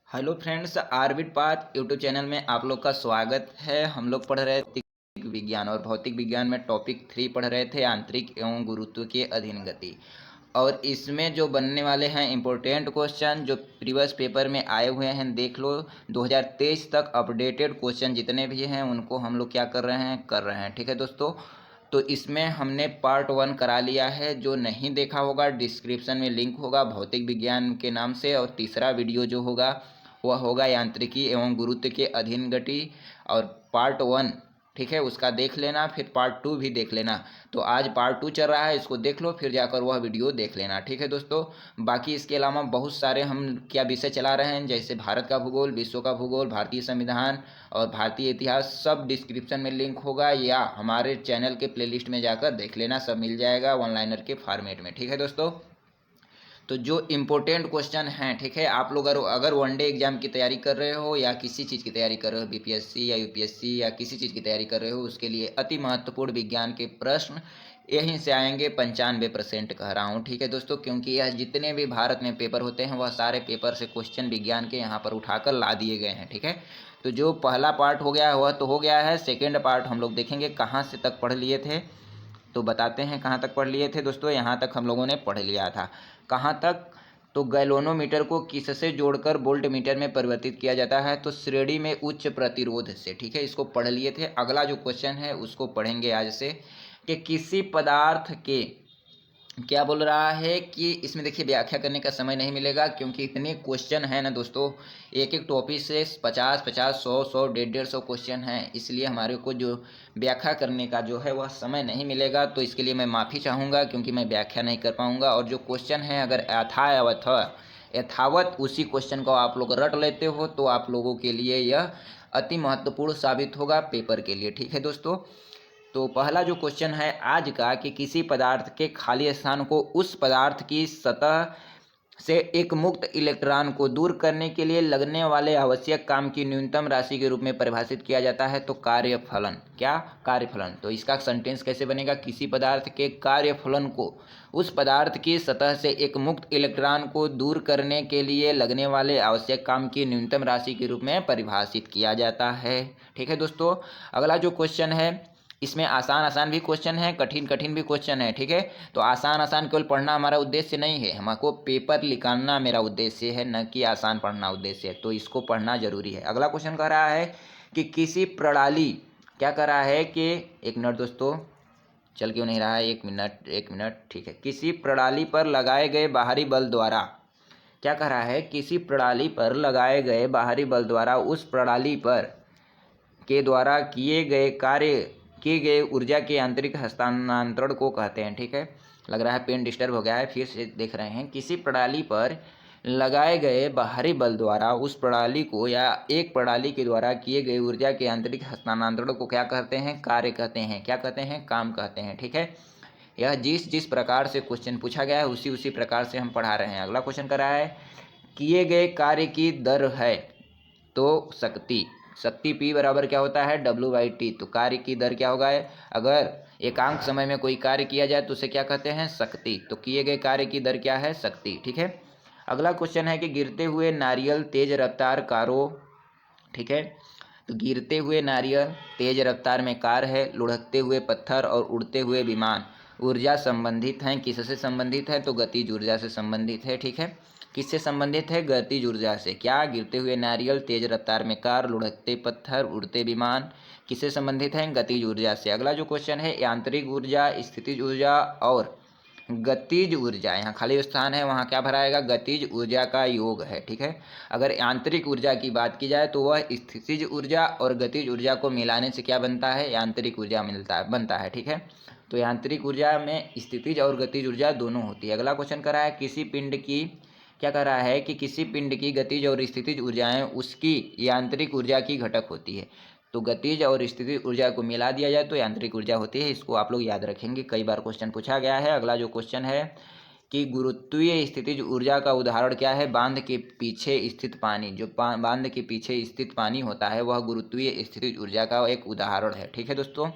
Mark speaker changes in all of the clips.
Speaker 1: Hello friends, Orbit Path YouTube channel में आप लोग का स्वागत है। हम लोग पढ़ रहे थे भौतिक विज्ञान और भौतिक विज्ञान में टॉपिक 3 पढ़ रहे थे, आंतरिक एवं गुरुत्व के अधीन गति। और इसमें जो बनने वाले हैं इम्पोर्टेंट क्वेश्चन जो प्रीवियस पेपर में आए हुए हैं, देख लो 2023 तक अपडेटेड क्वेश्चन जितने भी हैं उनको हम लोग क्या कर रहे हैं। ठीक है दोस्तों, तो इसमें हमने पार्ट 1 करा लिया है। जो नहीं देखा होगा डिस्क्रिप्शन में लिंक होगा भौतिक विज्ञान के नाम से, और तीसरा वीडियो जो होगा वह होगा यांत्रिकी एवं गुरुत्व के अधीन गति और पार्ट 1। ठीक है, उसका देख लेना, फिर पार्ट 2 भी देख लेना। तो आज पार्ट 2 चल रहा है, इसको देख लो, फिर जाकर वह वीडियो देख लेना। ठीक है दोस्तों, बाकी इसके अलावा बहुत सारे हम क्या विषय चला रहे हैं, जैसे भारत का भूगोल, विश्व का भूगोल, भारतीय संविधान और भारतीय इतिहास। सब डिस्क्रिप्शन में लिंक होगा या हमारे चैनल के प्लेलिस्ट में जाकर देख लेना, सब मिल जाएगा ऑनलाइनर के फॉर्मेट में। ठीक है दोस्तों, तो जो इम्पोर्टेंट क्वेश्चन हैं, ठीक है, आप लोग अगर वनडे एग्जाम की तैयारी कर रहे हो या किसी चीज़ की तैयारी कर रहे हो, बीपीएससी या यूपीएससी या किसी चीज़ की तैयारी कर रहे हो, उसके लिए अति महत्वपूर्ण विज्ञान के प्रश्न यहीं से आएंगे। 95% कह रहा हूँ। ठीक है दोस्तों, क्योंकि यह जितने भी भारत में पेपर होते हैं वह सारे पेपर से क्वेश्चन विज्ञान के यहाँ पर उठाकर ला दिए गए हैं। ठीक है, तो जो पहला पार्ट हो गया वह तो हो गया है। सेकेंड पार्ट हम लोग देखेंगे कहाँ से तक पढ़ लिए थे, तो बताते हैं कहाँ तक पढ़ लिए थे दोस्तों। यहाँ तक हम लोगों ने पढ़ लिया था। कहाँ तक? तो गैल्वेनोमीटर को किससे जोड़कर वोल्ट मीटर में परिवर्तित किया जाता है? तो श्रेणी में उच्च प्रतिरोध से। ठीक है, इसको पढ़ लिए थे। अगला जो क्वेश्चन है उसको पढ़ेंगे आज से, कि किसी पदार्थ के क्या बोल रहा है कि इसमें देखिए व्याख्या करने का समय नहीं मिलेगा, क्योंकि इतने क्वेश्चन हैं ना दोस्तों, एक एक टॉपिक से 50-50, 100-100, 150-150 क्वेश्चन हैं, इसलिए हमारे को जो व्याख्या करने का जो है वह समय नहीं मिलेगा। तो इसके लिए मैं माफ़ी चाहूँगा, क्योंकि मैं व्याख्या नहीं कर पाऊँगा। और जो क्वेश्चन है अगर यथावत उसी क्वेश्चन को आप लोग रट लेते हो तो आप लोगों के लिए यह अति महत्वपूर्ण साबित होगा पेपर के लिए। ठीक है दोस्तों, तो पहला जो क्वेश्चन है आज का, कि किसी पदार्थ के खाली स्थान को उस पदार्थ की सतह से एक मुक्त इलेक्ट्रॉन को दूर करने के लिए लगने वाले आवश्यक काम की न्यूनतम राशि के रूप में परिभाषित किया जाता है। तो कार्यफलन। क्या? कार्यफलन। तो इसका सेंटेंस कैसे बनेगा? किसी पदार्थ के कार्यफलन को उस पदार्थ की सतह से एक मुक्त इलेक्ट्रॉन को दूर करने के लिए लगने वाले आवश्यक काम की न्यूनतम राशि के रूप में परिभाषित किया जाता है। ठीक है दोस्तों, अगला जो क्वेश्चन है इसमें आसान आसान भी क्वेश्चन है, कठिन कठिन भी क्वेश्चन है। ठीक है, तो आसान आसान केवल पढ़ना हमारा उद्देश्य नहीं है, हमको पेपर निकालना मेरा उद्देश्य है, न कि आसान पढ़ना उद्देश्य है। तो इसको पढ़ना जरूरी है। अगला क्वेश्चन कह रहा है कि किसी प्रणाली, क्या कह रहा है कि, एक मिनट दोस्तों, चल क्यों नहीं रहा है, एक मिनट, ठीक है, किसी प्रणाली पर लगाए गए बाहरी बल द्वारा, क्या कह रहा है, किसी प्रणाली पर लगाए गए बाहरी बल द्वारा उस प्रणाली पर के द्वारा किए गए ऊर्जा के आंतरिक हस्तांतरण को कहते हैं। ठीक है, लग रहा है पेन डिस्टर्ब हो गया है, फिर से देख रहे हैं। किसी प्रणाली पर लगाए गए बाहरी बल द्वारा उस प्रणाली को या एक प्रणाली के द्वारा किए गए ऊर्जा के आंतरिक हस्तांतरण को क्या कहते हैं? कार्य कहते हैं। क्या कहते हैं? काम कहते हैं। ठीक है, यह जिस जिस प्रकार से क्वेश्चन पूछा गया है उसी उसी प्रकार से हम पढ़ा रहे हैं। अगला क्वेश्चन कर रहा है, किए गए कार्य की दर है तो शक्ति P बराबर क्या होता है? W/T। तो कार्य की दर क्या होगा? अगर एकांक समय में कोई कार्य किया जाए तो उसे क्या कहते हैं? शक्ति। तो किए गए कार्य की दर क्या है? शक्ति। ठीक है, अगला क्वेश्चन है कि गिरते हुए नारियल तेज रफ्तार कारों, ठीक है, तो गिरते हुए नारियल तेज रफ्तार में कार है, लुढ़कते हुए पत्थर और उड़ते हुए विमान ऊर्जा संबंधित हैं। किससे संबंधित है? तो गतिज ऊर्जा से संबंधित है। ठीक है, किससे संबंधित है? गतिज ऊर्जा से। क्या? गिरते हुए नारियल तेज रफ्तार में कार, लुढ़कते पत्थर, उड़ते विमान किससे संबंधित हैं? गतिज ऊर्जा से। अगला जो क्वेश्चन है, यांत्रिक ऊर्जा, स्थितिज ऊर्जा और गतिज ऊर्जा, यहाँ खाली स्थान है वहाँ क्या भराएगा? गतिज ऊर्जा का योग है। ठीक है, अगर यांत्रिक ऊर्जा की बात की जाए तो वह स्थितिज ऊर्जा और गतिज ऊर्जा को मिलाने से क्या बनता है? यांत्रिक ऊर्जा बनता है। ठीक है, तो यांत्रिक ऊर्जा में स्थितिज और गतिज ऊर्जा दोनों होती है। अगला क्वेश्चन कर रहा है, किसी पिंड की, क्या कर रहा है कि किसी पिंड की गतिज और स्थितिज ऊर्जाएं उसकी यांत्रिक ऊर्जा की घटक होती है। तो गतिज और स्थितिज ऊर्जा को मिला दिया जाए तो यांत्रिक ऊर्जा होती है। इसको आप लोग याद रखेंगे, कई बार क्वेश्चन पूछा गया है। अगला जो क्वेश्चन है कि गुरुत्वीय स्थितिज ऊर्जा का उदाहरण क्या है? बांध के पीछे स्थित पानी। जो बांध के पीछे स्थित पानी होता है वह गुरुत्वीय स्थितिज ऊर्जा का एक उदाहरण है। ठीक है दोस्तों,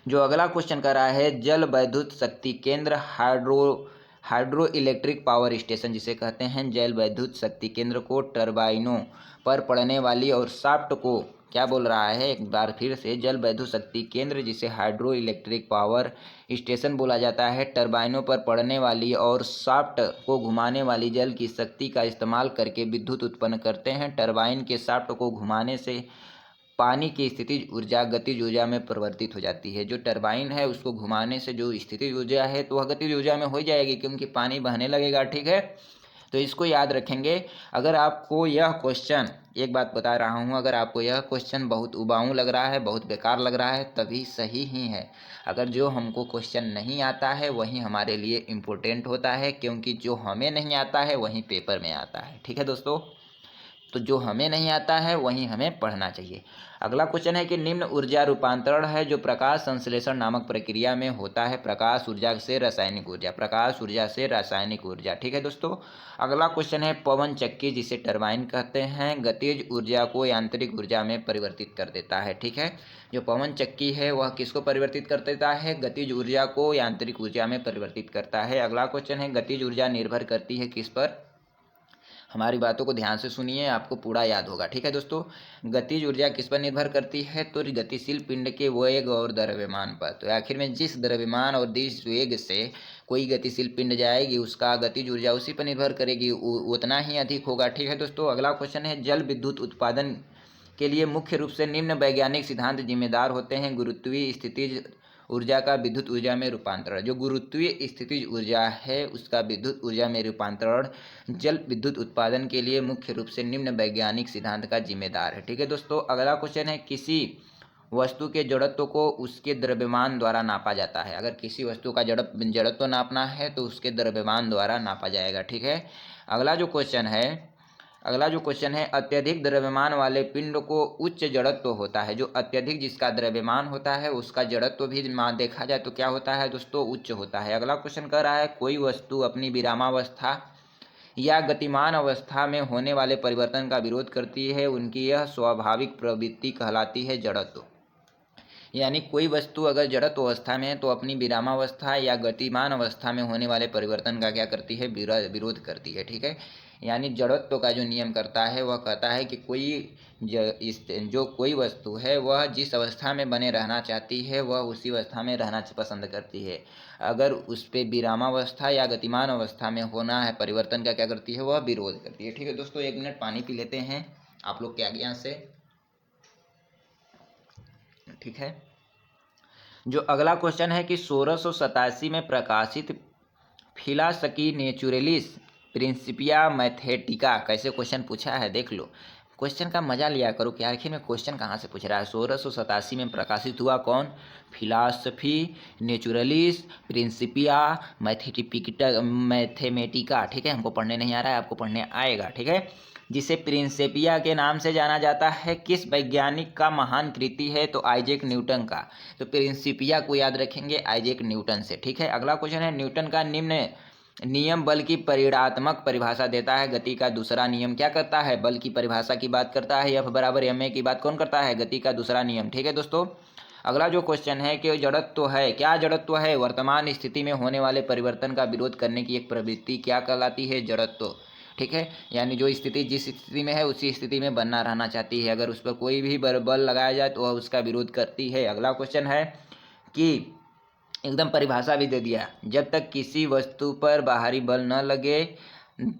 Speaker 1: जो अगला क्वेश्चन कर रहा है, जल वैद्युत शक्ति केंद्र hydro hydro electric power station जिसे कहते हैं जल विद्युत शक्ति केंद्र को टरबाइनों पर पड़ने वाली और शाफ्ट को क्या बोल रहा है, एक बार फिर से, जल विद्युत शक्ति केंद्र जिसे हाइड्रो इलेक्ट्रिक पावर स्टेशन बोला जाता है, टरबाइनों पर पड़ने वाली और शाफ्ट को घुमाने वाली जल की शक्ति का इस्तेमाल करके विद्युत उत्पन्न करते हैं। टरबाइन के शाफ्ट को घुमाने से पानी की स्थितिज ऊर्जा गतिज ऊर्जा में परिवर्तित हो जाती है। जो टरबाइन है उसको घुमाने से जो स्थितिज ऊर्जा है तो वह गतिज ऊर्जा में हो जाएगी, क्योंकि पानी बहने लगेगा। ठीक है, तो इसको याद रखेंगे। अगर आपको यह क्वेश्चन, एक बात बता रहा हूँ, अगर आपको यह क्वेश्चन बहुत उबाऊ लग रहा है, बहुत बेकार लग रहा है, तभी सही ही है। अगर जो हमको क्वेश्चन नहीं आता है वही हमारे लिए इम्पोर्टेंट होता है, क्योंकि जो हमें नहीं आता है वही पेपर में आता है। ठीक है दोस्तों, तो जो हमें नहीं आता है वही हमें पढ़ना चाहिए। अगला क्वेश्चन है कि निम्न ऊर्जा रूपांतरण है जो प्रकाश संश्लेषण नामक प्रक्रिया में होता है। प्रकाश ऊर्जा से रासायनिक ऊर्जा, प्रकाश ऊर्जा से रासायनिक ऊर्जा। ठीक है दोस्तों, अगला क्वेश्चन है पवन चक्की जिसे टरबाइन कहते हैं गतिज ऊर्जा को यांत्रिक ऊर्जा में परिवर्तित कर देता है। ठीक है, जो पवन चक्की है वह किसको परिवर्तित कर देता है, गतिज ऊर्जा को यांत्रिक ऊर्जा में परिवर्तित करता है। अगला क्वेश्चन है गतिज ऊर्जा निर्भर करती है किस पर, हमारी बातों को ध्यान से सुनिए, आपको पूरा याद होगा। ठीक है दोस्तों, गतिज ऊर्जा किस पर निर्भर करती है, तो गतिशील पिंड के वेग और द्रव्यमान पर। तो आखिर में जिस द्रव्यमान और जिस वेग से कोई गतिशील पिंड जाएगी उसका गतिज ऊर्जा उसी पर निर्भर करेगी, उतना ही अधिक होगा। ठीक है दोस्तों, अगला क्वेश्चन है जल विद्युत उत्पादन के लिए मुख्य रूप से निम्न वैज्ञानिक सिद्धांत जिम्मेदार होते हैं। गुरुत्वीय स्थितिज ऊर्जा का विद्युत ऊर्जा में रूपांतरण, जो गुरुत्वीय स्थितिज ऊर्जा है उसका विद्युत ऊर्जा में रूपांतरण जल विद्युत उत्पादन के लिए मुख्य रूप से निम्न वैज्ञानिक सिद्धांत का जिम्मेदार है। ठीक है दोस्तों, अगला क्वेश्चन है किसी वस्तु के जड़त्व को उसके द्रव्यमान द्वारा नापा जाता है। अगर किसी वस्तु का जड़त्व नापना है तो उसके द्रव्यमान द्वारा नापा जाएगा। ठीक है, अगला जो क्वेश्चन है अत्यधिक द्रव्यमान वाले पिंड को उच्च जड़त्व होता है। जो अत्यधिक जिसका द्रव्यमान होता है उसका जड़त्व भी देखा जाए तो क्या होता है दोस्तों, उच्च होता है। अगला क्वेश्चन कह रहा है कोई वस्तु अपनी विरामावस्था या गतिमान अवस्था में होने वाले परिवर्तन का विरोध करती है, उनकी यह स्वाभाविक प्रवृत्ति कहलाती है जड़त्व। यानी कोई वस्तु अगर जड़त्व अवस्था में है तो अपनी विरामावस्था या गतिमान अवस्था में होने वाले परिवर्तन का क्या करती है, विरोध करती है। ठीक है, यानी जड़त्व का जो नियम करता है वह कहता है कि जो कोई वस्तु है वह जिस अवस्था में बने रहना चाहती है वह उसी अवस्था में रहना पसंद करती है। अगर उस पर विरामावस्था या गतिमान अवस्था में होना है परिवर्तन का क्या करती है, वह विरोध करती है। ठीक है दोस्तों, 1 मिनट पानी पी लेते हैं आप लोग के आज्ञा से। ठीक है, जो अगला क्वेश्चन है कि 1687 में प्रकाशित फिलासकी नेचुरलिस प्रिंसिपिया मैथेटिका, कैसे क्वेश्चन पूछा है देख लो, क्वेश्चन का मजा लिया करो कि आखिर में क्वेश्चन कहाँ से पूछ रहा है। 1687 में प्रकाशित हुआ कौन, फिलासफी नेचुरलिस प्रिंसिपिया मैथेमेटिका। ठीक है, हमको पढ़ने नहीं आ रहा है, आपको पढ़ने आएगा। ठीक है, जिसे प्रिंसिपिया के नाम से जाना जाता है, किस वैज्ञानिक का महान कृति है, तो आइजैक न्यूटन का। तो प्रिंसिपिया को याद रखेंगे आइजैक न्यूटन से। ठीक है, अगला क्वेश्चन है न्यूटन का निम्न नियम बल की परिणात्मक परिभाषा देता है। गति का दूसरा नियम क्या करता है, बल की परिभाषा की बात करता है। F बराबर ma की बात कौन करता है, गति का दूसरा नियम। ठीक है दोस्तों, अगला जो क्वेश्चन है कि जड़त्व है, क्या जड़त्व है, वर्तमान स्थिति में होने वाले परिवर्तन का विरोध करने की एक प्रवृत्ति क्या कहलाती है, जड़त्व। ठीक है, यानी जो स्थिति जिस स्थिति में है उसी स्थिति में बनना रहना चाहती है, अगर उस पर कोई भी बल लगाया जाए तो वह उसका विरोध करती है। अगला क्वेश्चन है कि एकदम परिभाषा भी दे दिया, जब तक किसी वस्तु पर बाहरी बल न लगे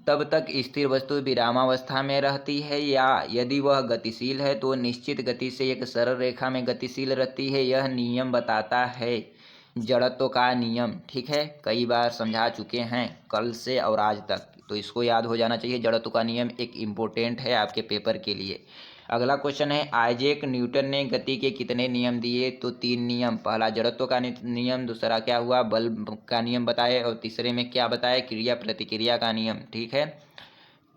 Speaker 1: तब तक स्थिर वस्तु विरामावस्था में रहती है, या यदि वह गतिशील है तो निश्चित गति से एक सरल रेखा में गतिशील रहती है। यह नियम बताता है जड़त्व का नियम। ठीक है, कई बार समझा चुके हैं कल से और आज तक, तो इसको याद हो जाना चाहिए। जड़त्व का नियम एक इम्पोर्टेंट है आपके पेपर के लिए। अगला क्वेश्चन है आइजैक न्यूटन ने गति के कितने नियम दिए, तो 3 नियम। पहला जड़त्व का नियम, दूसरा क्या हुआ, बल का नियम बताए, और तीसरे में क्या बताया, क्रिया प्रतिक्रिया का नियम। ठीक है,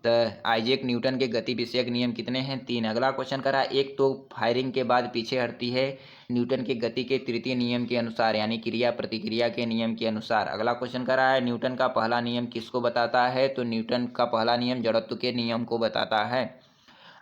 Speaker 1: तो आइजैक न्यूटन के गति विषयक नियम कितने हैं, 3। अगला क्वेश्चन करा, एक तो फायरिंग के बाद पीछे हटती है न्यूटन के गति के तृतीय नियम के अनुसार, यानी क्रिया प्रतिक्रिया के नियम के अनुसार। अगला क्वेश्चन करा है न्यूटन का पहला नियम किसको बताता है, तो न्यूटन का पहला नियम जड़त्व के नियम को बताता है।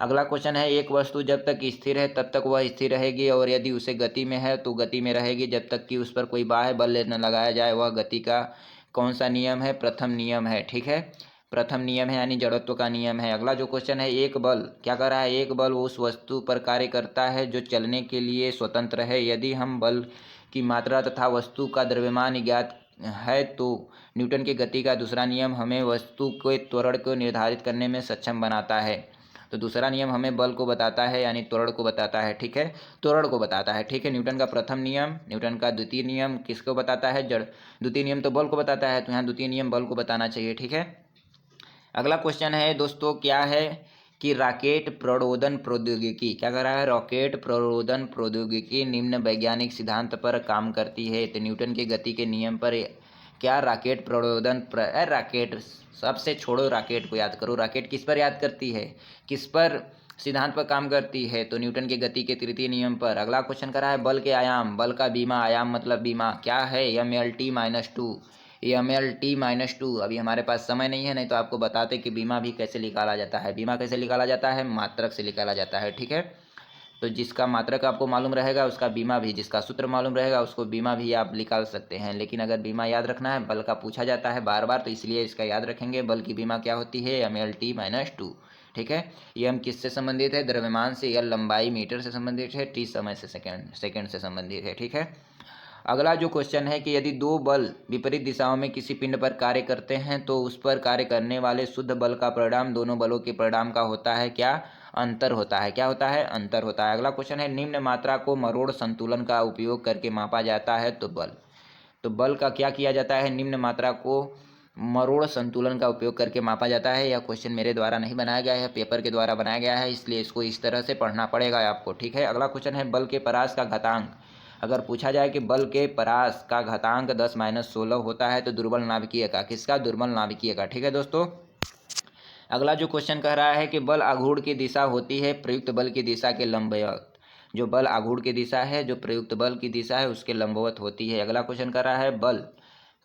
Speaker 1: अगला क्वेश्चन है एक वस्तु जब तक स्थिर है तब तक वह स्थिर रहेगी, और यदि उसे गति में है तो गति में रहेगी जब तक कि उस पर कोई बाह्य बल न लगाया जाए। वह गति का कौन सा नियम है? प्रथम नियम है, ठीक है, प्रथम नियम है यानी जड़त्व का नियम है। अगला जो क्वेश्चन है, एक बल क्या कर रहा है? एक बल उस वस्तु पर कार्य करता है जो चलने के लिए स्वतंत्र है। यदि हम बल की मात्रा तथा वस्तु का द्रव्यमान ज्ञात है तो न्यूटन की गति का दूसरा नियम हमें वस्तु के त्वरण को निर्धारित करने में सक्षम बनाता है। तो दूसरा नियम हमें बल को बताता है यानी त्वरण को बताता है, ठीक है, त्वरण को बताता है, ठीक है। न्यूटन का प्रथम नियम, न्यूटन का द्वितीय नियम किसको बताता है? जड़। द्वितीय नियम तो बल को बताता है, तो यहाँ द्वितीय नियम बल को बताना चाहिए, ठीक है। अगला क्वेश्चन है दोस्तों, क्या है कि रॉकेट प्रणोदन प्रौद्योगिकी क्या कर रहा है? रॉकेट प्रणोदन प्रौद्योगिकी निम्न वैज्ञानिक सिद्धांत पर काम करती है। तो न्यूटन के गति के नियम पर क्या रॉकेट प्रणोदन रॉकेट सबसे छोड़ो, रॉकेट को याद करो। रॉकेट किस पर याद करती है? किस पर सिद्धांत पर काम करती है? तो न्यूटन के गति के तृतीय नियम पर। अगला क्वेश्चन कर रहा है बल के आयाम, बल का बीमा, आयाम मतलब बीमा क्या है? mlt-2, mlt-2। अभी हमारे पास समय नहीं है, नहीं तो आपको बताते कि बीमा भी कैसे निकाला जाता है। बीमा कैसे निकाला जाता है? मात्रक से निकाला जाता है, ठीक है। तो जिसका मात्रक आपको मालूम रहेगा उसका बीमा भी, जिसका सूत्र मालूम रहेगा उसको बीमा भी आप निकाल सकते हैं। लेकिन अगर बीमा याद रखना है, बल का पूछा जाता है बार बार, तो इसलिए इसका याद रखेंगे। बल की बीमा क्या होती है? mlt-2, ठीक है। m किससे संबंधित है? द्रव्यमान से। l लंबाई मीटर से संबंधित है। t समय से, सेकंड से संबंधित है, ठीक है। अगला जो क्वेश्चन है कि यदि दो बल विपरीत दिशाओं में किसी पिंड पर कार्य करते हैं तो उस पर कार्य करने वाले शुद्ध बल का परिणाम दोनों बलों के परिणाम का होता है क्या? अंतर होता है। क्या होता है? अंतर होता है। अगला क्वेश्चन है निम्न मात्रा को मरोड़ संतुलन का उपयोग करके मापा जाता है तो बल। तो बल का क्या किया जाता है? निम्न मात्रा को मरोड़ संतुलन का उपयोग करके मापा जाता है। यह क्वेश्चन मेरे द्वारा नहीं बनाया गया है, पेपर के द्वारा बनाया गया है, इसलिए इसको इस तरह से पढ़ना पड़ेगा आपको, ठीक है। अगला क्वेश्चन है बल के परास का घातांक। अगर पूछा जाए कि बल के परास का घातांक 10-16 होता है तो दुर्बल नाभिकीय का, किसका? दुर्बल नाभिकीय का, ठीक है दोस्तों। अगला जो क्वेश्चन कह रहा है कि बल आघूर्ण की दिशा होती है प्रयुक्त बल की दिशा के लंबवत। जो बल आघूर्ण की दिशा है, जो प्रयुक्त बल की दिशा है उसके लंबवत होती है। अगला क्वेश्चन कर रहा है बल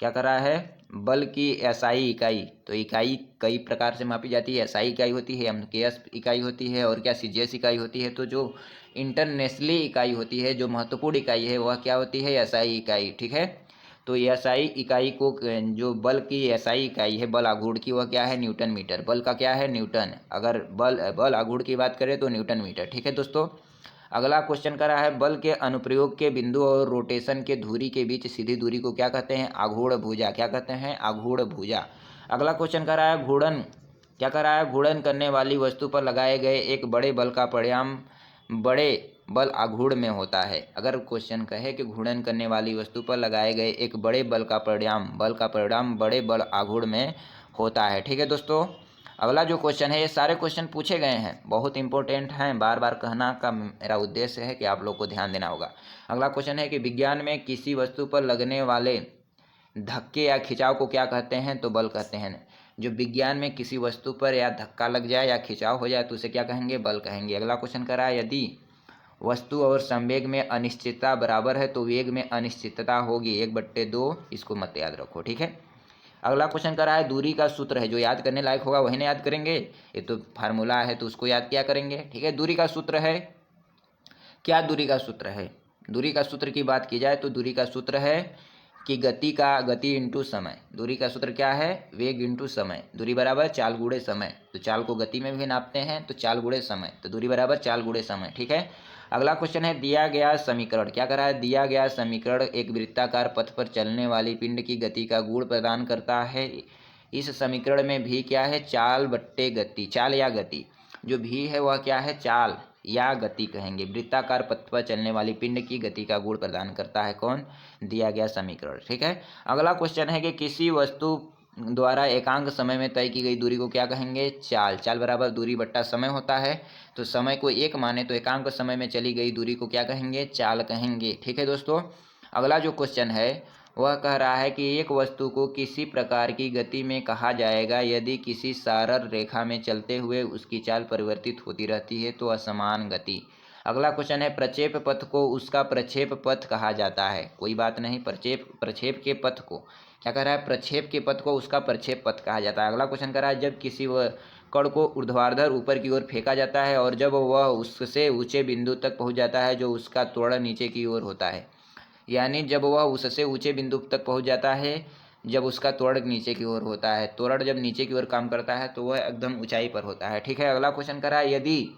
Speaker 1: क्या कर रहा है? बल की एसआई इकाई। तो इकाई कई प्रकार से मापी जाती है। एसआई इकाई होती है, एमकेएस इकाई होती है, और क्या सीजीएस इकाई होती है। तो जो इंटरनेशनली इकाई होती है, जो महत्वपूर्ण इकाई है, वह क्या होती है? एसआई इकाई, ठीक है। तो एसआई इकाई को, जो बल की एसआई इकाई है बल आघूर्ण की, वह क्या है? Newton metre. बल का क्या है? न्यूटन। अगर बल आघूर्ण की बात करें तो न्यूटन मीटर, ठीक है दोस्तों। अगला क्वेश्चन कर रहा है बल के अनुप्रयोग के बिंदु और रोटेशन के धुरी के बीच सीधी दूरी को क्या कहते हैं? आघूर्ण भुजा। क्या कहते हैं? आघूर्ण भुजा। अगला क्वेश्चन कर रहा है घूर्णन क्या कर रहा है? घूर्णन करने वाली वस्तु पर लगाए गए एक बड़े बल का परिणाम बड़े बल आघूर्ण में होता है। अगर क्वेश्चन कहे कि घूर्णन करने वाली वस्तु पर लगाए गए एक बड़े बल का परिणाम बड़े बल आघूर्ण में होता है, ठीक है दोस्तों। अगला जो क्वेश्चन है, ये सारे क्वेश्चन पूछे गए हैं, बहुत इंपॉर्टेंट हैं, बार बार कहना का मेरा उद्देश्य है कि आप लोग को ध्यान देना होगा। अगला क्वेश्चन है कि विज्ञान में किसी वस्तु पर लगने वाले धक्के या खिंचाव को क्या कहते हैं? तो बल कहते हैं। जो विज्ञान में किसी वस्तु पर या धक्का लग जाए या खिंचाव हो जाए तो उसे क्या कहेंगे? बल कहेंगे। अगला क्वेश्चन कर रहा है यदि वस्तु और संवेग में अनिश्चितता बराबर है तो वेग में अनिश्चितता होगी 1/2। इसको मत याद रखो, ठीक है। अगला क्वेश्चन कर रहा है दूरी का सूत्र है, जो याद करने लायक होगा वही ना याद करेंगे, ये तो फार्मूला है तो उसको याद क्या करेंगे, ठीक है। दूरी का सूत्र है क्या? दूरी का सूत्र है, दूरी का सूत्र की बात की जाए तो दूरी का सूत्र है कि गति इंटू समय। दूरी का सूत्र क्या है? वेग इंटू समय। दूरी बराबर चाल गुणे समय। तो चाल को गति में भी नापते हैं तो चाल गुणे समय, तो दूरी बराबर चाल गुणे समय, ठीक है। अगला क्वेश्चन है दिया गया समीकरण क्या कर रहा है? दिया गया समीकरण एक वृत्ताकार पथ पर चलने वाली पिंड की गति का गुण प्रदान करता है। इस समीकरण में भी क्या है? चाल बट्टे गति, चाल या गति। जो भी है वह क्या है? चाल या गति कहेंगे। वृत्ताकार पथ पर चलने वाली पिंड की गति का गुण प्रदान करता है कौन? दिया गया समीकरण, ठीक है। अगला क्वेश्चन है कि किसी वस्तु द्वारा एकांक समय में तय की गई दूरी को क्या कहेंगे? चाल। चाल बराबर दूरी बट्टा समय होता है, तो समय को एक माने तो एकांक समय में चली गई दूरी को क्या कहेंगे? चाल कहेंगे, ठीक है दोस्तों। अगला जो क्वेश्चन है वह कह रहा है कि एक वस्तु को किसी प्रकार की गति में कहा जाएगा यदि किसी सरल रेखा में चलते हुए उसकी चाल परिवर्तित होती रहती है तो असमान गति। अगला क्वेश्चन है प्रक्षेप पथ को उसका प्रक्षेप पथ कहा जाता है। कोई बात नहीं, प्रक्षेप के पथ को क्या कह रहा है? प्रक्षेप के पथ को उसका प्रक्षेप पथ कहा जाता है। अगला क्वेश्चन कर रहा है जब किसी कण को ऊर्ध्वाधर ऊपर की ओर फेंका जाता है और जब वह उससे ऊंचे बिंदु तक पहुंच जाता है जो उसका त्वरण नीचे की ओर होता है, यानी जब वह उससे ऊंचे बिंदु तक पहुंच जाता है जब उसका त्वरण नीचे की ओर होता है। त्वरण जब नीचे की ओर काम करता है तो वह एकदम ऊंचाई पर होता है। ठीक है, अगला क्वेश्चन करा है, यदि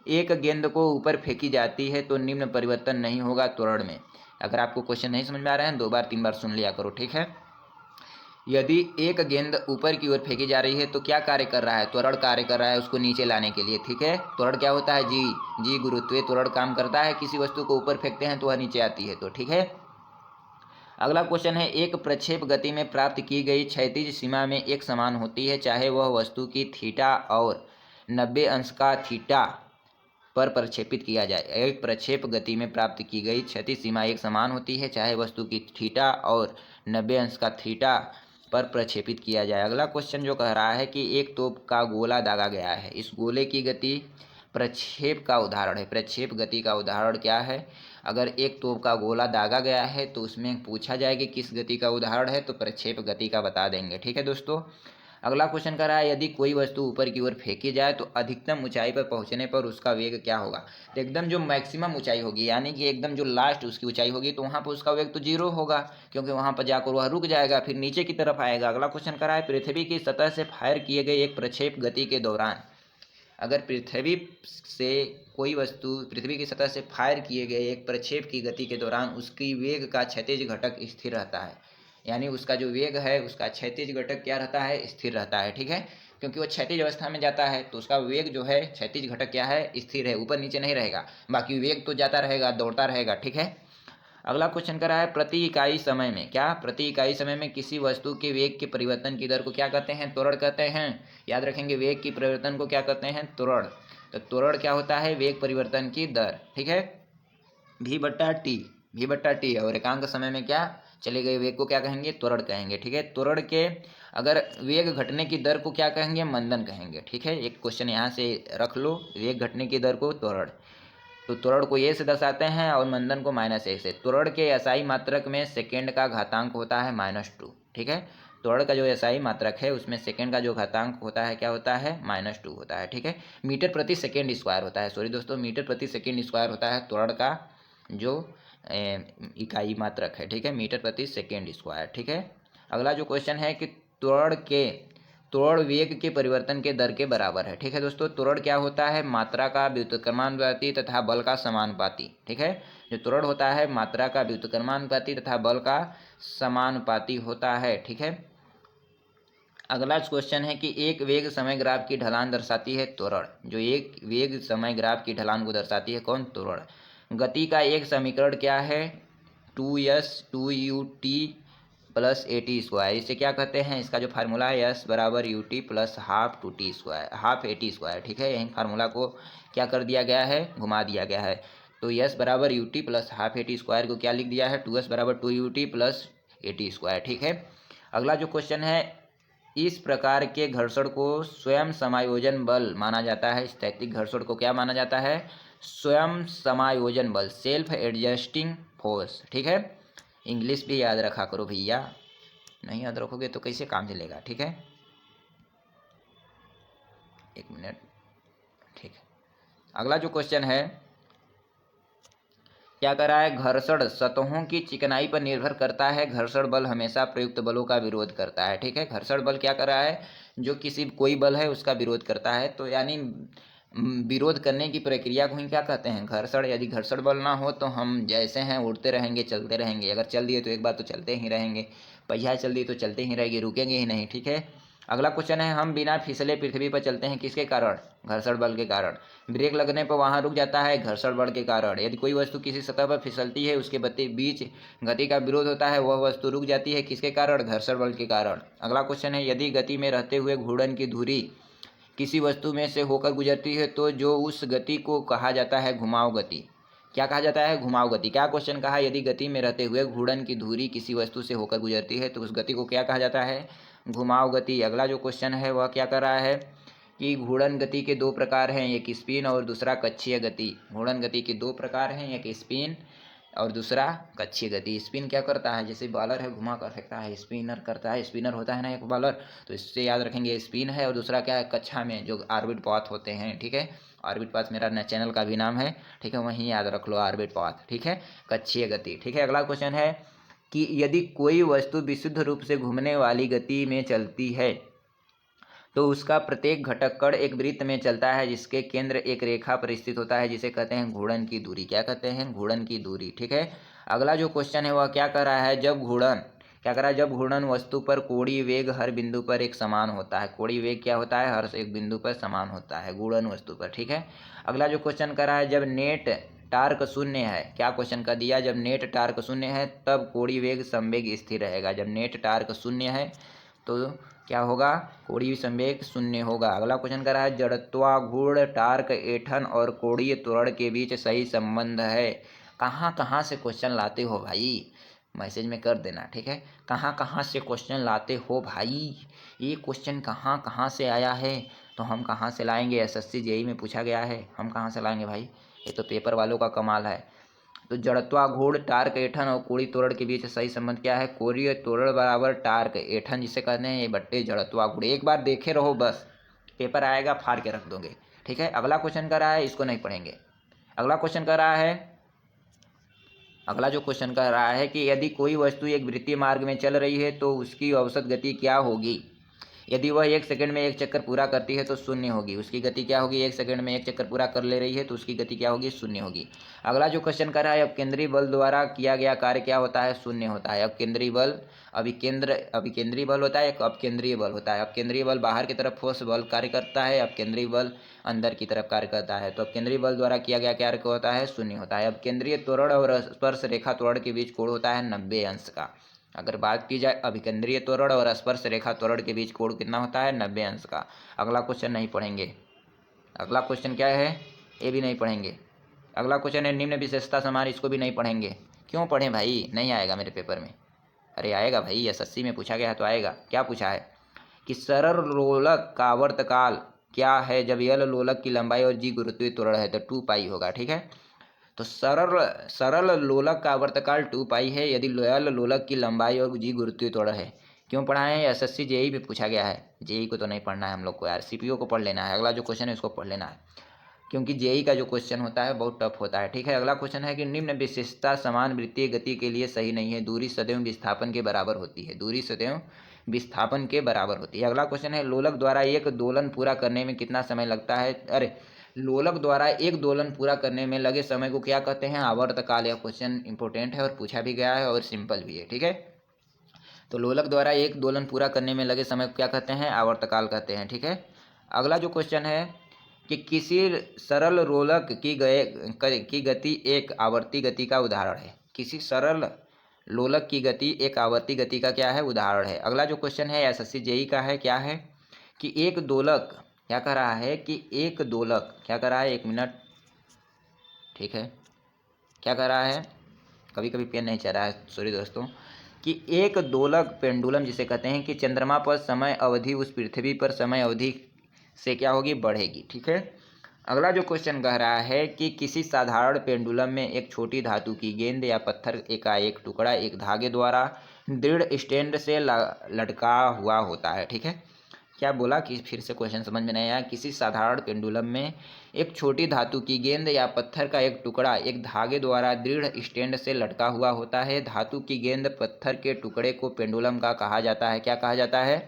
Speaker 1: एक गेंद को ऊपर फेंकी जाती है तो निम्न परिवर्तन नहीं होगा त्वरण में। अगर आपको क्वेश्चन नहीं समझ में आ रहा है 2 बार 3 बार सुन लिया करो। ठीक है, यदि एक गेंद ऊपर की ओर फेंकी जा रही है तो क्या कार्य कर रहा है, त्वरण कार्य कर रहा है उसको नीचे लाने के लिए। ठीक है, त्वरण क्या होता है, जी गुरुत्वीय त्वरण काम करता है। किसी वस्तु को ऊपर फेंकते हैं तो वह नीचे आती है। तो ठीक है, अगला क्वेश्चन है, एक प्रक्षेप गति में प्राप्त की गई क्षैतिज सीमा में एक समान होती है चाहे वह वस्तु की थीटा और 90 अंश का थीटा पर प्रक्षेपित किया जाए। एक प्रक्षेप गति में प्राप्त की गई क्षैतिज सीमा एक समान होती है चाहे वस्तु की थीटा और 90 अंश का थीटा पर प्रक्षेपित किया जाए। अगला क्वेश्चन जो कह रहा है कि एक तोप का गोला दागा गया है, इस गोले की गति प्रक्षेप का उदाहरण है। प्रक्षेप गति का उदाहरण क्या है, अगर एक तोप का गोला दागा गया है तो उसमें पूछा जाए कि किस गति का उदाहरण है, तो प्रक्षेप गति का बता देंगे। ठीक है दोस्तों, अगला क्वेश्चन कर रहा है, यदि कोई वस्तु ऊपर की ओर फेंकी जाए तो अधिकतम ऊंचाई पर पहुंचने पर उसका वेग क्या होगा। तो एकदम जो मैक्सिमम ऊंचाई होगी, यानी कि एकदम जो लास्ट उसकी ऊंचाई होगी, तो वहां पर उसका वेग तो 0 होगा, क्योंकि वहां पर जाकर वह रुक जाएगा, फिर नीचे की तरफ आएगा। अगला क्वेश्चन कर रहा है, पृथ्वी की सतह से फायर किए गए एक प्रक्षेप गति के दौरान, अगर पृथ्वी से कोई वस्तु पृथ्वी की सतह से फायर किए गए एक प्रक्षेप की गति के दौरान उसकी वेग का क्षैतिज घटक स्थिर रहता है, यानी उसका जो वेग है उसका क्षैतिज घटक क्या रहता है, स्थिर रहता है। ठीक है, क्योंकि वो क्षैतिज अवस्था में जाता है तो उसका वेग जो है क्षैतिज घटक क्या है, स्थिर है, ऊपर नीचे नहीं रहेगा, बाकी वेग तो जाता रहेगा, दौड़ता रहेगा। ठीक है, अगला क्वेश्चन करा है, प्रति इकाई समय में, क्या प्रति इकाई समय में किसी वस्तु के वेग के परिवर्तन की दर को क्या कहते हैं, त्वरण कहते हैं। याद रखेंगे, वेग की परिवर्तन को क्या कहते हैं, त्वरण। तो त्वरण क्या होता है, वेग परिवर्तन की दर। ठीक है, v/t और एकांक समय में क्या चले गए वेग को क्या कहेंगे, त्वरण कहेंगे। ठीक है, त्वरण के अगर वेग घटने की दर को क्या कहेंगे, मंदन कहेंगे। ठीक है, एक क्वेश्चन यहाँ से रख लो, वेग घटने की दर को त्वरण, तो त्वरण को ए से दर्शाते हैं और मंदन को -a से। त्वरण के एसआई मात्रक में सेकेंड का घातांक होता है -2। ठीक है, त्वरण का जो एसआई मात्रक है उसमें सेकेंड का जो घातांक होता है क्या होता है, -2 होता है। ठीक है, मीटर प्रति सेकेंड स्क्वायर होता है, सॉरी दोस्तों, मीटर प्रति सेकेंड स्क्वायर होता है त्वरण का जो इकाई मात्रक है। ठीक है, मीटर प्रति सेकेंड स्क्वायर। ठीक है, अगला जो क्वेश्चन है कि त्वरण वेग के परिवर्तन के दर के बराबर है। ठीक है दोस्तों, त्वरण क्या होता है, मात्रा का व्युत्क्रमानुपाती तथा बल का समानुपाती। ठीक है, जो त्वरण होता है मात्रा का व्युत्क्रमानुपाती तथा बल का समानुपाती होता है। ठीक है, अगला क्वेश्चन है कि एक वेग समय ग्राफ की ढलान दर्शाती है त्वरण, जो एक वेग समय ग्राफ की ढलान को दर्शाती है कौन, त्वरण। गति का एक समीकरण क्या है, 2s 2ut प्लस AT²। इसे क्या कहते हैं, इसका जो फार्मूला है s बराबर ut plus half 2t², half AT²। ठीक है, यही फार्मूला को क्या कर दिया गया है, घुमा दिया गया है। तो s बराबर ut प्लस हाफ AT² को क्या लिख दिया है, 2s बराबर 2ut प्लस AT²। ठीक है, अगला जो क्वेश्चन है, इस प्रकार के घर्षण को स्वयं समायोजन बल माना जाता है। स्थैतिक घर्षण को क्या माना जाता है, स्वयं समायोजन बल, सेल्फ एडजस्टिंग फोर्स। ठीक है, इंग्लिश भी याद रखा करो भैया, नहीं याद रखोगे तो कैसे काम चलेगा। ठीक है, एक मिनट। ठीक है, अगला जो क्वेश्चन है क्या कर रहा है, घर्षण सतहों की चिकनाई पर निर्भर करता है, घर्षण बल हमेशा प्रयुक्त बलों का विरोध करता है। ठीक है, घर्षण बल क्या कर रहा है, जो कोई बल है उसका विरोध करता है, तो यानी विरोध करने की प्रक्रिया को ही क्या कहते हैं, घर्षण। यदि घर्षण बल ना हो तो हम जैसे हैं उड़ते रहेंगे, चलते रहेंगे, अगर चल दिए तो एक बार तो चलते ही रहेंगे, पहिया चल दी तो चलते ही रहेंगे, रुकेंगे ही नहीं। ठीक है, अगला क्वेश्चन है, हम बिना फिसले पृथ्वी पर चलते हैं किसके कारण, घर्षण बल के कारण। ब्रेक लगने पर वहाँ रुक जाता है, घर्षण बल के कारण। यदि कोई वस्तु किसी सतह पर फिसलती है उसके बीच गति का विरोध होता है, वह वस्तु रुक जाती है, किसके कारण, घर्षण बल के कारण। अगला क्वेश्चन है, यदि गति में रहते हुए घूर्णन की धुरी किसी वस्तु में से होकर गुजरती है तो जो उस गति को कहा जाता है घुमाव गति। क्या कहा जाता है, घुमाव गति। क्या क्वेश्चन कहा, यदि गति में रहते हुए घूर्णन की धुरी किसी वस्तु से होकर गुजरती है तो उस गति को क्या कहा जाता है, घुमाव गति। अगला जो क्वेश्चन है वह क्या कर रहा है कि घूर्णन गति के 2 प्रकार हैं, एक स्पिन और दूसरा कक्षीय गति। घूर्णन गति के 2 प्रकार हैं, एक स्पिन और दूसरा कक्षीय गति। स्पिन क्या करता है, जैसे बॉलर है घुमा कर फेंकता है, स्पिनर करता है, स्पिनर होता है ना एक बॉलर, तो इससे याद रखेंगे स्पिन है। और दूसरा क्या है, कक्षा में जो ऑर्बिट पाथ होते हैं। ठीक है, ऑर्बिट पाथ मेरा चैनल का भी नाम है। ठीक है, वहीं याद रख लो ऑर्बिट पाथ। ठीक है, कक्षीय गति। ठीक है, अगला क्वेश्चन है, कि यदि कोई वस्तु विशुद्ध रूप से घूमने वाली गति में चलती है तो उसका प्रत्येक घटक कण एक वृत्त में चलता है जिसके केंद्र एक रेखा पर स्थित होता है जिसे कहते हैं घूर्णन की दूरी। क्या कहते हैं? घूर्णन की दूरी। ठीक है। अगला जो क्वेश्चन है वह क्या कर रहा है, जब घूर्णन वस्तु पर कोणीय वेग हर बिंदु पर एक समान होता है। कोणीय वेग क्या होता है? हर एक बिंदु पर समान होता है घूर्णन वस्तु पर। ठीक है। अगला जो क्वेश्चन कर रहा है, जब नेट टार्क शून्य है। क्या क्वेश्चन कर दिया? जब नेट टार्क शून्य है तब कोणीय वेग संवेग स्थिर रहेगा। जब नेट टार्क शून्य है तो क्या होगा? कोणीय संवेग शून्य होगा। अगला क्वेश्चन कर रहा है, जड़त्वाघूर्ण टार्क ऐंठन और कोणीय त्वरण के बीच सही संबंध है। कहाँ कहाँ से क्वेश्चन लाते हो भाई? मैसेज में कर देना। ठीक है। कहाँ कहाँ से क्वेश्चन लाते हो भाई? ये क्वेश्चन कहाँ कहाँ से आया है तो हम कहाँ से लाएंगे? एसएससी जेईई में पूछा गया है, हम कहाँ से लाएंगे भाई? ये तो पेपर वालों का कमाल है। तो जड़त्वाघूर्ण टार्क ऐंठन और कोणीय त्वरण के बीच सही संबंध क्या है? कोणीय त्वरण बराबर टार्क ऐंठन जिसे कहते हैं ये बट्टे जड़त्वाघूर्ण। एक बार देखे रहो बस, पेपर आएगा फाड़ के रख दोगे। ठीक है। अगला क्वेश्चन कर रहा है, इसको नहीं पढ़ेंगे। अगला जो क्वेश्चन कर रहा है कि यदि कोई वस्तु एक वृत्तीय मार्ग में चल रही है तो उसकी औसत गति क्या होगी? यदि वह 1 सेकंड में 1 चक्कर पूरा करती है तो शून्य होगी। उसकी गति क्या होगी? 1 सेकंड में 1 चक्कर पूरा कर ले रही है तो उसकी गति क्या होगी? शून्य होगी। अगला जो क्वेश्चन कर रहा है, अपकेंद्री बल द्वारा किया गया कार्य क्या होता है? शून्य होता है। अपकेंद्री बल अभिकेंद्री बल होता है, एक अपकेंद्रीय बल होता है। अपकेंद्रीय बल बाहर की तरफ फोर्स बल कार्य करता है, अपकेंद्रीय बल अंदर की तरफ कार्य करता है। तो अपकेंद्रीय बल द्वारा किया गया कार्य क्या होता है? शून्य होता है। अपकेंद्रीय त्वरण और स्पर्श रेखा त्वरण के बीच कोण होता है 90 अंश का। अगर बात की जाए अभिकेंद्रीय त्वरण और स्पर्श रेखा त्वरण के बीच कोण कितना होता है? 90 अंश का। अगला क्वेश्चन नहीं पढ़ेंगे। अगला क्वेश्चन क्या है? ये भी नहीं पढ़ेंगे। अगला क्वेश्चन है निम्न विशेषता समान, इसको भी नहीं पढ़ेंगे। क्यों पढ़ें भाई? नहीं आएगा मेरे पेपर में। अरे आएगा भाई, एसएससी में पूछा गया है तो आएगा। क्या पूछा है कि सरल लोलक का आवर्तकाल क्या है जब यल लोलक की लंबाई और जी गुरुत्वीय त्वरण है? तो 2 पाई होगा। ठीक है। तो सरल लोलक का आवर्तकाल 2 पाई है यदि यल लोलक की लंबाई और जी गुरुत्वीय त्वरण है। क्यों पढ़ाए हैं? एसएससी जेईई में पूछा गया है। जेईई को तो नहीं पढ़ना है हम लोग को यार, सीपीओ को पढ़ लेना है। अगला जो क्वेश्चन है उसको पढ़ लेना है क्योंकि जेईई का जो क्वेश्चन होता है बहुत टफ होता है। ठीक है। अगला क्वेश्चन है कि निम्न विशेषता समान वृत्तीय गति के लिए सही नहीं है। दूरी सदैव विस्थापन के बराबर होती है। दूरी सदैव विस्थापन के बराबर होती है। अगला क्वेश्चन है लोलक द्वारा एक दोलन पूरा करने में कितना समय लगता है? अरे लोलक द्वारा एक दोलन पूरा करने में लगे समय को क्या कहते हैं? आवर्तकाल। यह क्वेश्चन इंपॉर्टेंट है और पूछा भी गया है और सिंपल भी है। ठीक है। तो लोलक द्वारा एक दोलन पूरा करने में लगे समय को क्या कहते हैं? आवर्तकाल कहते हैं। ठीक है। अगला जो क्वेश्चन है कि किसी सरल लोलक की गति एक आवर्ती गति का उदाहरण है। किसी सरल लोलक की गति एक आवर्ती गति का क्या है? उदाहरण है। अगला जो क्वेश्चन है एसएससी जेईई का है, क्या है कि एक दोलक क्या कर रहा है कि एक दोलक क्या कर रहा है? 1 मिनट। ठीक है। क्या कर रहा है? कभी कभी पेन नहीं चल रहा है, सॉरी दोस्तों। कि एक दोलक पेंडुलम जिसे कहते हैं कि चंद्रमा पर समय अवधि उस पृथ्वी पर समय अवधि से क्या होगी? बढ़ेगी। ठीक है। अगला जो क्वेश्चन कह रहा है कि किसी साधारण पेंडुलम में एक छोटी धातु की गेंद या पत्थर का एक टुकड़ा एक धागे द्वारा दृढ़ स्टैंड से लटका हुआ होता है। ठीक है। क्या बोला कि फिर से क्वेश्चन समझ में नहीं आया? किसी साधारण पेंडुलम में एक छोटी धातु की गेंद या पत्थर का एक टुकड़ा एक धागे द्वारा दृढ़ स्टैंड से लटका हुआ होता है। धातु की गेंद पत्थर के टुकड़े को पेंडुलम का कहा जाता है। क्या कहा जाता है?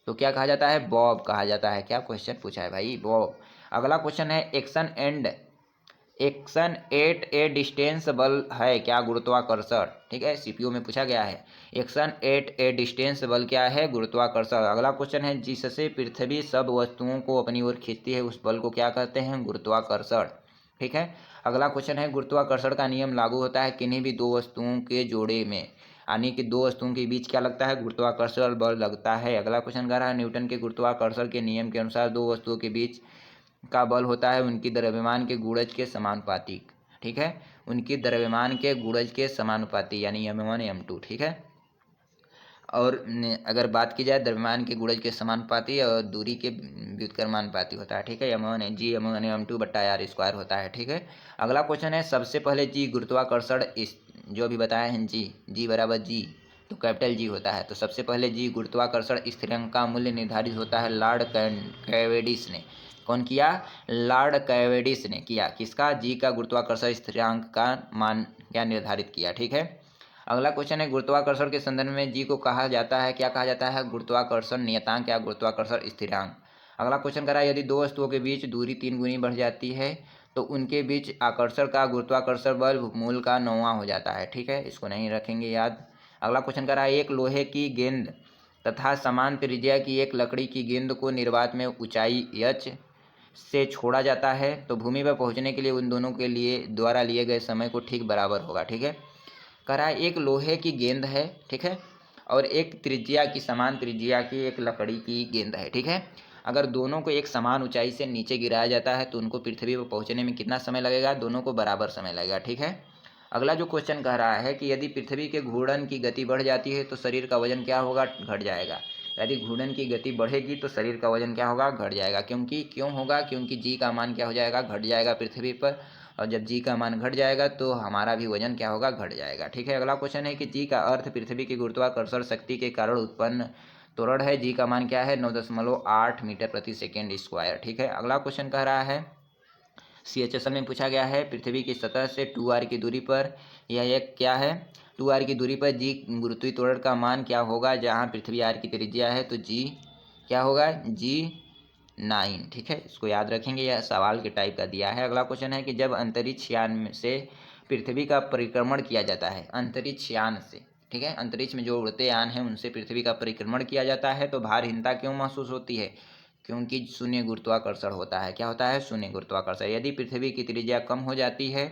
Speaker 1: तो क्या कहा जाता है? बॉब कहा जाता है। क्या क्वेश्चन पूछा है भाई? बॉब। अगला क्वेश्चन है एक्शन एट ए डिस्टेंस बल है क्या? गुरुत्वाकर्षण। ठीक है। सीपीओ में पूछा गया है। एक्शन एट ए डिस्टेंस बल क्या है? गुरुत्वाकर्षण। अगला क्वेश्चन है जिससे पृथ्वी सब वस्तुओं को अपनी ओर खींचती है उस बल को क्या कहते हैं? गुरुत्वाकर्षण। ठीक है। अगला क्वेश्चन है गुरुत्वाकर्षण का नियम लागू होता है किन्हीं भी दो वस्तुओं के जोड़े में, यानी कि दो वस्तुओं के बीच क्या लगता है? गुरुत्वाकर्षण बल लगता है। अगला क्वेश्चन कह रहा है न्यूटन के गुरुत्वाकर्षण के नियम के अनुसार दो वस्तुओं के बीच का बल होता है उनकी द्रव्यमान के गुणज के समानुपाती। ठीक है। उनकी द्रव्यमान के गुणज के समानुपाती यानी m1 m2। ठीक है। और अगर बात की जाए द्रव्यमान के गुणज के समानुपाती और दूरी के व्युत्क्रमानुपाती होता है। ठीक है। m1 g m1 m2 बट्टा r स्क्वायर होता है। ठीक है। अगला क्वेश्चन है सबसे पहले जी गुरुत्वाकर्षण जो भी बताया है जी बराबर जी तो कैपिटल जी होता है। तो सबसे पहले जी गुरुत्वाकर्षण स्थिरांक का मूल्य निर्धारित होता है लॉर्ड कैवेडिस ने। कौन किया? लॉर्ड कैवेडिस ने किया। किसका? जी का गुरुत्वाकर्षण स्थिरांक का मान क्या निर्धारित किया। ठीक है। अगला क्वेश्चन है गुरुत्वाकर्षण के संदर्भ में जी को कहा जाता है, क्या कहा जाता है? गुरुत्वाकर्षण नियतांक या गुरुत्वाकर्षण स्थिरांक। अगला क्वेश्चन कह रहा है यदि दो वस्तुओं के बीच दूरी 3 गुनी बढ़ जाती है तो उनके बीच आकर्षण का गुरुत्वाकर्षण बल मूल का 9वां हो जाता है। ठीक है, इसको नहीं रखेंगे याद। अगला क्वेश्चन कह रहा है एक लोहे की गेंद तथा समान त्रिज्या की एक लकड़ी की गेंद को निर्वात में ऊंचाई h से छोड़ा जाता है तो भूमि पर पहुंचने के लिए उन दोनों के लिए द्वारा लिए गए समय को ठीक बराबर होगा। ठीक है, कह रहा है एक लोहे की गेंद है, ठीक है, और एक त्रिज्या की समान त्रिज्या की एक लकड़ी की गेंद है। ठीक है, अगर दोनों को एक समान ऊंचाई से नीचे गिराया जाता है तो उनको पृथ्वी पर पहुंचने में कितना समय लगेगा? दोनों को बराबर समय लगेगा। ठीक है, अगला जो क्वेश्चन कह रहा है कि यदि पृथ्वी के घूर्णन की गति बढ़ जाती है तो शरीर का वजन क्या होगा? घट जाएगा। यदि घूर्णन की गति बढ़ेगी तो शरीर का वजन क्या होगा? घट जाएगा। क्यों होगा? क्योंकि जी का मान क्या हो जाएगा? घट जाएगा पृथ्वी पर, और जब जी का मान घट जाएगा तो हमारा भी वजन क्या होगा? घट जाएगा। ठीक है, अगला क्वेश्चन है कि जी का अर्थ पृथ्वी की गुरुत्वाकर्षण शक्ति के कारण उत्पन्न त्वरण है। जी का मान क्या है? 9.8 मीटर प्रति सेकेंड स्क्वायर। ठीक है, अगला क्वेश्चन कह रहा है CHSL में पूछा गया है पृथ्वी की सतह से 2r की दूरी पर, यह एक क्या है? 2r की दूरी पर जी गुरुत्वीय त्वरण का मान क्या होगा? जहाँ पृथ्वी r की त्रिज्या है तो जी क्या होगा? जी 9। ठीक है, इसको याद रखेंगे, यह सवाल के टाइप का दिया है। अगला क्वेश्चन है कि जब अंतरिक्ष यान से पृथ्वी का परिक्रमण किया जाता है, अंतरिक्ष यान से, ठीक है, अंतरिक्ष में जो उड़ते यान हैं उनसे पृथ्वी का परिक्रमण किया जाता है तो भारहीनता क्यों महसूस होती है? क्योंकि शून्य गुरुत्वाकर्षण होता है। क्या होता है? शून्य गुरुत्वाकर्षण। यदि पृथ्वी की त्रिज्या कम हो जाती है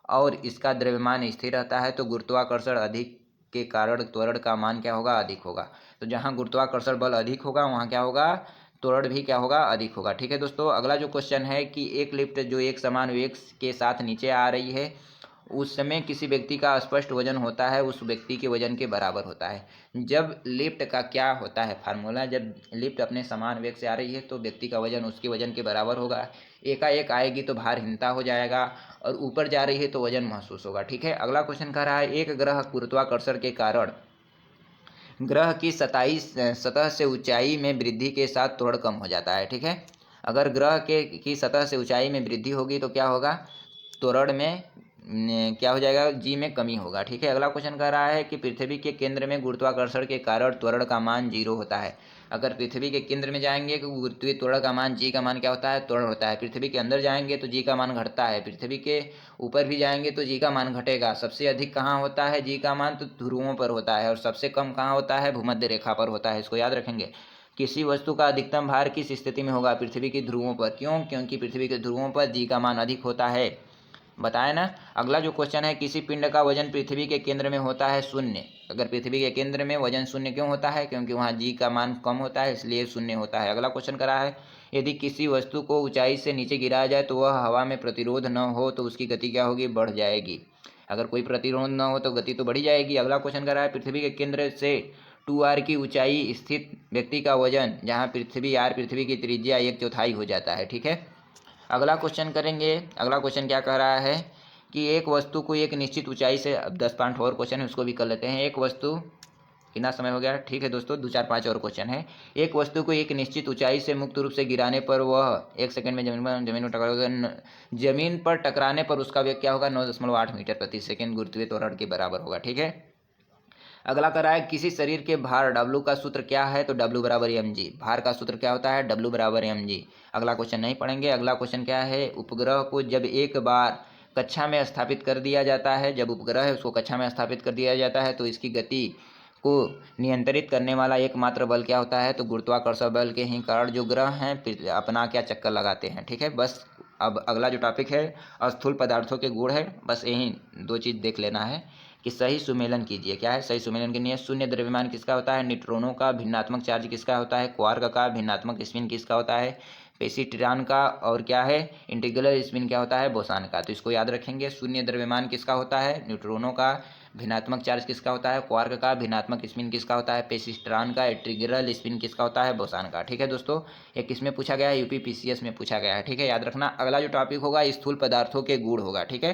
Speaker 1: और इसका द्रव्यमान स्थिर रहता है तो गुरुत्वाकर्षण अधिक के कारण त्वरण का मान क्या होगा? अधिक होगा। तो जहाँ गुरुत्वाकर्षण बल अधिक होगा वहाँ क्या होगा? त्वरण भी क्या होगा? अधिक होगा। ठीक है दोस्तों, अगला जो क्वेश्चन है कि एक लिफ्ट जो एक समान वेग के साथ नीचे आ रही है उस समय किसी व्यक्ति का स्पष्ट वजन होता है उस व्यक्ति के वजन के बराबर होता है। जब लिफ्ट का क्या होता है फार्मूला? जब लिफ्ट अपने समान वेग से आ रही है तो व्यक्ति का वजन उसके वजन के बराबर होगा। एकाएक आएगी तो भारहीनता हो जाएगा, और ऊपर जा रही है तो वजन महसूस होगा। ठीक है, अगला क्वेश्चन कह रहा है एक ग्रह गुरुत्वाकर्षण के कारण ग्रह की सतह से ऊंचाई में वृद्धि के साथ त्वरण कम हो जाता है। ठीक है, अगर ग्रह की सतह से ऊंचाई में वृद्धि होगी तो क्या होगा? त्वरण में क्या हो जाएगा? जी में कमी होगा। ठीक है, अगला क्वेश्चन कह रहा है कि पृथ्वी के केंद्र में गुरुत्वाकर्षण के कारण त्वरण का मान 0 होता है। अगर पृथ्वी के केंद्र में जाएंगे तो गुरुत्वीय त्वरण का मान जी का मान क्या होता है? त्वरण होता है। पृथ्वी के अंदर जाएंगे तो जी का मान घटता है, पृथ्वी के ऊपर भी जाएंगे तो जी का मान घटेगा। सबसे अधिक कहाँ होता है जी का मान? तो ध्रुवों पर होता है, और सबसे कम कहाँ होता है? भूमध्य रेखा पर होता है। इसको याद रखेंगे। किसी वस्तु का अधिकतम भार किस स्थिति में होगा? पृथ्वी के ध्रुवों पर। क्यों? क्योंकि पृथ्वी के ध्रुवों पर जी का मान अधिक होता है, बताया ना। अगला जो क्वेश्चन है किसी पिंड का वजन पृथ्वी के केंद्र में होता है 0। अगर पृथ्वी के केंद्र में वजन 0 क्यों होता है? क्योंकि वहाँ जी का मान कम होता है इसलिए 0 होता है। अगला क्वेश्चन करा है यदि किसी वस्तु को ऊंचाई से नीचे गिराया जाए तो वह हवा में प्रतिरोध न हो तो उसकी गति क्या होगी? बढ़ जाएगी। अगर कोई प्रतिरोध न हो तो गति तो बढ़ी जाएगी। अगला क्वेश्चन करा है पृथ्वी के केंद्र से 2r की ऊंचाई स्थित व्यक्ति का वजन, जहाँ पृथ्वी r पृथ्वी की त्रिज्या 1/4 हो जाता है। ठीक है, अगला क्वेश्चन करेंगे। अगला क्वेश्चन क्या कह रहा है कि एक वस्तु को एक निश्चित ऊंचाई से, अब 10 पॉइंट और क्वेश्चन है उसको भी कर लेते हैं। एक वस्तु, कितना समय हो गया? ठीक है दोस्तों, 2 4 5 और क्वेश्चन है। एक वस्तु को एक निश्चित ऊंचाई से मुक्त रूप से गिराने पर वह 1 सेकंड में जमीन पर टकराने पर उसका वेग क्या होगा? 9.8 मीटर प्रति सेकंड गुरुत्वीय त्वरण के बराबर होगा। ठीक है, अगला कर रहा है किसी शरीर के भार W का सूत्र क्या है? तो W बराबर mg। भार का सूत्र क्या होता है? W बराबर mg। अगला क्वेश्चन नहीं पढ़ेंगे। अगला क्वेश्चन क्या है? उपग्रह को जब एक बार कक्षा में स्थापित कर दिया जाता है, जब उपग्रह है उसको कक्षा में स्थापित कर दिया जाता है तो इसकी गति को नियंत्रित करने वाला एकमात्र बल क्या होता है? तो गुरुत्वाकर्षण बल के ही कारण जो ग्रह हैं अपना क्या चक्कर लगाते हैं। ठीक है, बस अब अगला जो टॉपिक है स्थूल पदार्थों के गुण है। बस यही 2 चीज़ देख लेना है कि सही सुमेलन कीजिए। क्या है सही सुमेलन के नियम? शून्य द्रव्यमान किसका होता है? न्यूट्रॉनों का। भिन्नात्मक चार्ज किसका होता है? क्वार्क का। भिन्नात्मक स्पिन किसका होता है? पेसिट्रॉन का। और क्या है? इंटीग्रल स्पिन क्या होता है? बोसॉन का। तो इसको याद रखेंगे। शून्य द्रव्यमान किसका होता है? न्यूट्रॉनों का। भिन्नात्मक चार्ज किसका होता है? क्वार्क का। भिन्नात्मक स्पिन किसका होता है? पेसिट्रॉन का। इंटीग्रल स्पिन किसका होता है? बोसॉन का। ठीक है दोस्तों, ये किसमें पूछा गया है? यूपीपीसीएस में पूछा गया है। ठीक है, याद रखना। अगला जो टॉपिक होगा स्थूल पदार्थों के गुण होगा। ठीक है,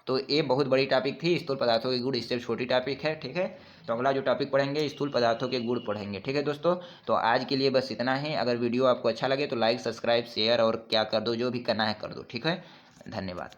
Speaker 1: तो ये बहुत बड़ी टॉपिक थी स्थूल पदार्थों के गुण, इससे छोटी टॉपिक है। ठीक है, तो अगला जो टॉपिक पढ़ेंगे स्थूल पदार्थों के गुण पढ़ेंगे। ठीक है दोस्तों, तो आज के लिए बस इतना ही। अगर वीडियो आपको अच्छा लगे तो लाइक, सब्सक्राइब, शेयर और क्या कर दो, जो भी करना है कर दो। ठीक है, धन्यवाद।